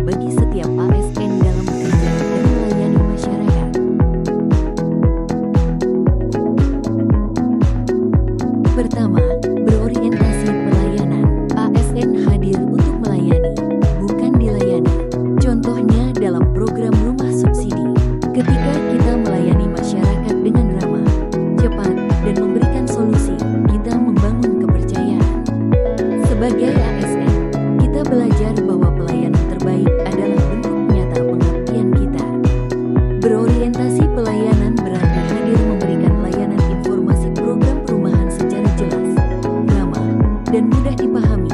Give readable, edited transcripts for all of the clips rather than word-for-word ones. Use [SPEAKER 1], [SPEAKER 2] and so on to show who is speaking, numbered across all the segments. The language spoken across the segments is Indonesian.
[SPEAKER 1] bagi setiap ASN dalam bekerja dan melayani masyarakat. Pertama, berorientasi pelayanan. ASN hadir untuk melayani, bukan dilayani. Contohnya dalam program rumah subsidi. Ketika kita melayani masyarakat dengan ramah, cepat, dan memberikan solusi, kita membangun kepercayaan. Sebagai ASN, kita belajar bahwa pelayanan terbaik adalah bentuk nyata pengabdian kita. Berorientasi pelayanan berarti hadir memberikan layanan informasi program perumahan secara jelas, ramah, dan mudah dipahami,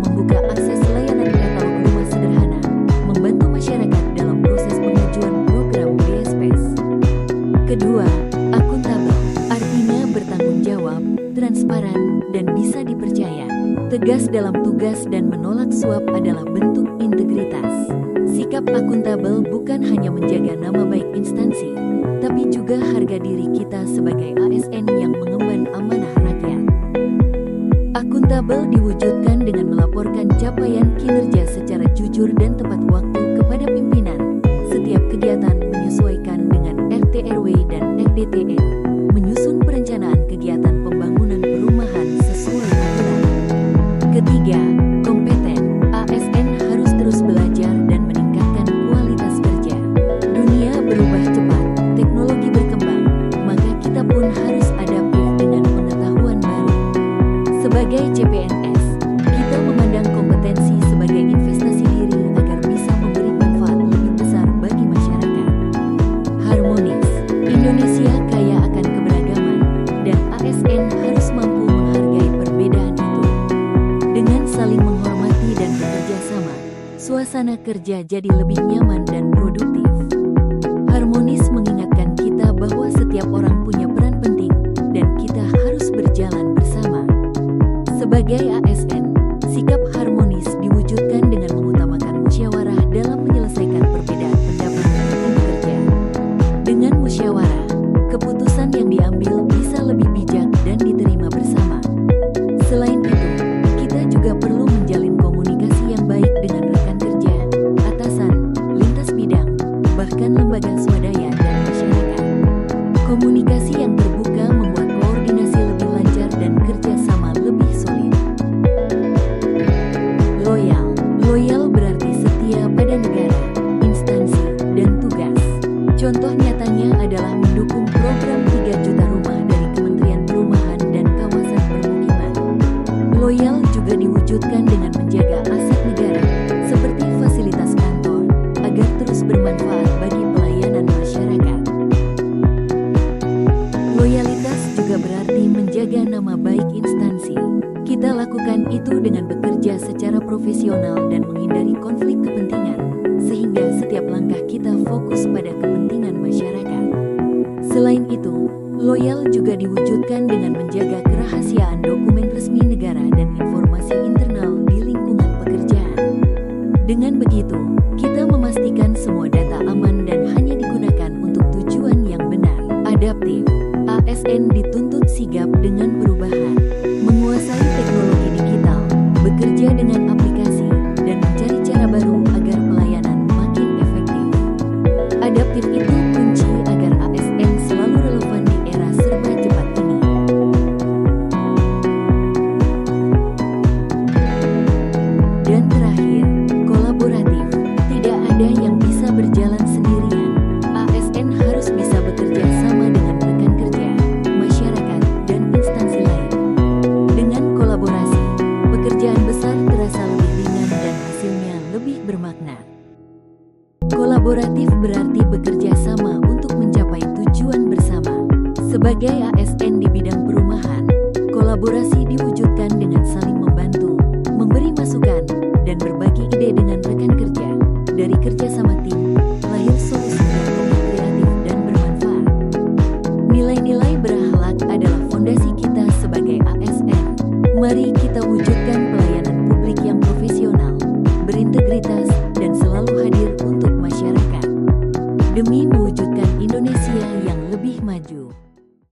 [SPEAKER 1] membuka akses layanan katalog rumah sederhana, membantu masyarakat dalam proses pengajuan program BSPS. Kedua, akuntabel, artinya bertanggung jawab, transparan, dan bisa dipercaya. Tegas dalam tugas dan menolak suap adalah bentuk integritas. Sikap akuntabel bukan hanya menjaga nama baik instansi, tapi juga harga diri kita sebagai ASN yang mengemban amanah rakyat. Akuntabel diwujudkan dengan melaporkan capaian kinerja secara jujur dan tepat waktu kepada pimpinan. Setiap kegiatan menyesuaikan dengan RT/RW dan RDTR, menyusun perencanaan kegiatan pembangunan perumahan sesuai aturan. Ketiga, kompeten. ASN harus terus belajar dan meningkatkan kualitas kerja. Dunia berubah cepat, teknologi berkembang, maka kita pun harus adaptif dengan pengetahuan baru. Sebagai CPNS, kita memandang kompetensi sebagai investasi diri agar bisa memberi manfaat lebih besar bagi masyarakat. Harmonis. Indonesia kaya akan keberagaman, dan ASN harus mampu menghargai perbedaan itu. Dengan saling menghormati dan bekerja sama, suasana kerja jadi lebih nyaman dan produktif. Harmonis mengingatkan kita bahwa setiap orang punya peran penting, dan kita harus berjalan bersama. Sebagai ASN, sikap harmonis diwujudkan dengan mengutamakan musyawarah dalam menyelesaikan perbedaan pendapat di tim kerja. Dengan musyawarah, keputusan yang diambil bisa lebih bijak dan diterima bersama. Selain itu, kita juga perlu menjalin komunikasi yang baik dengan rekan kerja, atasan, lintas bidang, bahkan lembaga swadaya dan masyarakat. Komunikasi yang terbuka membuat koordinasi lebih lancar dan kerjasama lebih solid. Loyal. Loyal berarti setia pada negara, instansi, dan tugas. Contoh nyatanya adalah mendukung program 3 juta rumah dari Kementerian Perumahan dan Kawasan Permukiman. Loyal juga diwujudkan dengan menjaga aset negara, seperti fasilitas kantor, agar terus bermanfaat bagi pelayanan masyarakat. Loyalitas juga berarti menjaga nama baik instansi. Kita lakukan itu dengan bekerja secara profesional dan menghindari konflik kepentingan, sehingga setiap langkah kita fokus pada kepentingan masyarakat. Selain itu, loyal juga diwujudkan dengan menjaga kerahasiaan dokumen resmi negara dan informasi internal di lingkungan pekerjaan. Dengan begitu, kita memastikan semua data aman dan hanya digunakan untuk tujuan yang benar. Adaptif. ASN dituntut sigap dengan perubahan, menguasai teknologi digital, bekerja dengan aplikasi, dan mencari cara baru agar pelayanan makin efektif. Adaptif itu kunci agar ASN selalu relevan di era serba cepat ini. Dan terakhir, kolaboratif. Tidak ada yang bisa berjalan sendirian. ASN harus bisa bekerja sama dengan rekan kerja, masyarakat, dan instansi lain. Dengan kolaborasi, pekerjaan besar terasa lebih ringan dan hasilnya lebih bermakna. Kolaboratif berarti bekerja sama untuk mencapai tujuan bersama. Sebagai ASN di bidang perumahan, kolaborasi diwujudkan dengan saling membantu, memberi masukan, dan berbagi ide dengan rekan kerja. Dari kerjasama tim, lahir solusi yang lebih kreatif dan bermanfaat. Nilai-nilai berakhlak adalah fondasi kita sebagai ASN. Mari kita wujudkan pelayanan publik yang profesional, berintegritas, dan selalu hadir untuk masyarakat. Demi mewujudkan Indonesia yang lebih maju.